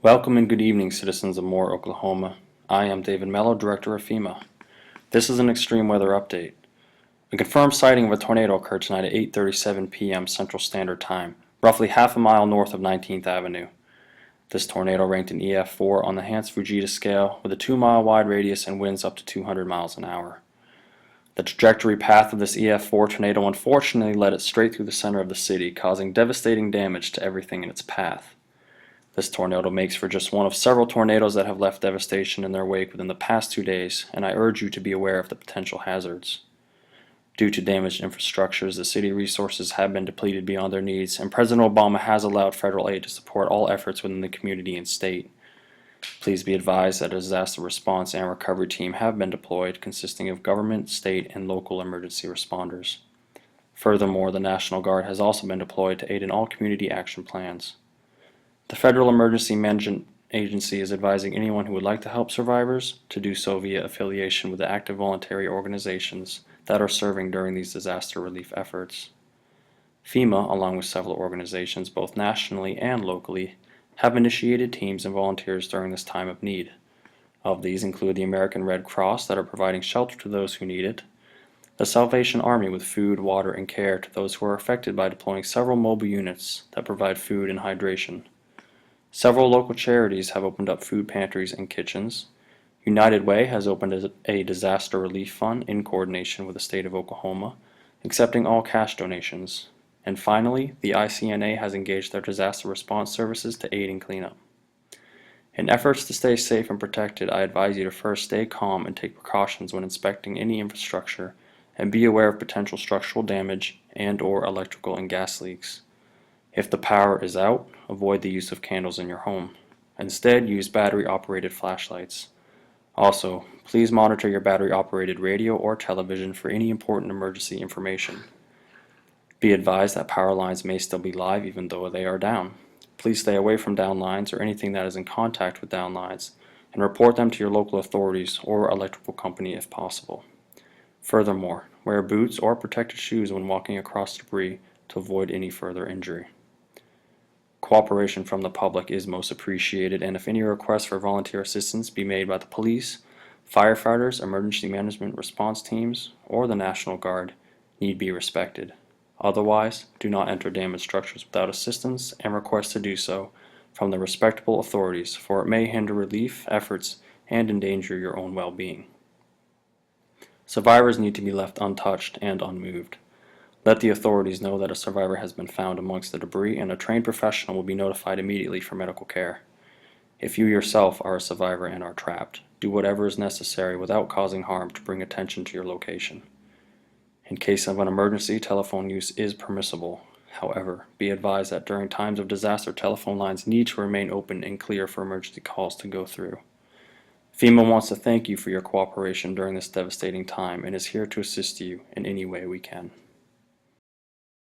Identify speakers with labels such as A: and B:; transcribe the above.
A: Welcome and good evening, citizens of Moore, Oklahoma. I am David Mello, Director of FEMA. This is an extreme weather update. A confirmed sighting of a tornado occurred tonight at 8:37 p.m. Central Standard Time, roughly half a mile north of 19th Avenue. This tornado ranked an EF4 on the Hans-Fujita scale with a 2-mile wide radius and winds up to 200 miles an hour. The trajectory path of this EF4 tornado unfortunately led it straight through the center of the city, causing devastating damage to everything in its path. This tornado makes for just one of several tornadoes that have left devastation in their wake within the past 2 days, and I urge you to be aware of the potential hazards. Due to damaged infrastructures, the city resources have been depleted beyond their needs, and President Obama has allowed federal aid to support all efforts within the community and state. Please be advised that a disaster response and recovery team have been deployed, consisting of government, state, and local emergency responders. Furthermore, the National Guard has also been deployed to aid in all community action plans. The Federal Emergency Management Agency is advising anyone who would like to help survivors to do so via affiliation with the active voluntary organizations that are serving during these disaster relief efforts. FEMA, along with several organizations both nationally and locally, have initiated teams and volunteers during this time of need. Of these include the American Red Cross that are providing shelter to those who need it, the Salvation Army with food, water, and care to those who are affected by deploying several mobile units that provide food and hydration. Several local charities have opened up food pantries and kitchens. United Way has opened a disaster relief fund in coordination with the state of Oklahoma, accepting all cash donations. And finally, the ICNA has engaged their disaster response services to aid in cleanup. In efforts to stay safe and protected, I advise you to first stay calm and take precautions when inspecting any infrastructure, and be aware of potential structural damage and/or electrical and gas leaks. If the power is out, avoid the use of candles in your home. Instead, use battery-operated flashlights. Also, please monitor your battery-operated radio or television for any important emergency information. Be advised that power lines may still be live even though they are down. Please stay away from down lines or anything that is in contact with down lines, and report them to your local authorities or electrical company if possible. Furthermore, wear boots or protective shoes when walking across debris to avoid any further injury. Cooperation from the public is most appreciated, and if any requests for volunteer assistance be made by the police, firefighters, emergency management response teams, or the National Guard, need be respected. Otherwise, do not enter damaged structures without assistance and request to do so from the respectable authorities, for it may hinder relief efforts and endanger your own well-being. Survivors need to be left untouched and unmoved. Let the authorities know that a survivor has been found amongst the debris, and a trained professional will be notified immediately for medical care. If you yourself are a survivor and are trapped, do whatever is necessary without causing harm to bring attention to your location. In case of an emergency, telephone use is permissible. However, be advised that during times of disaster, telephone lines need to remain open and clear for emergency calls to go through. FEMA wants to thank you for your cooperation during this devastating time and is here to assist you in any way we can.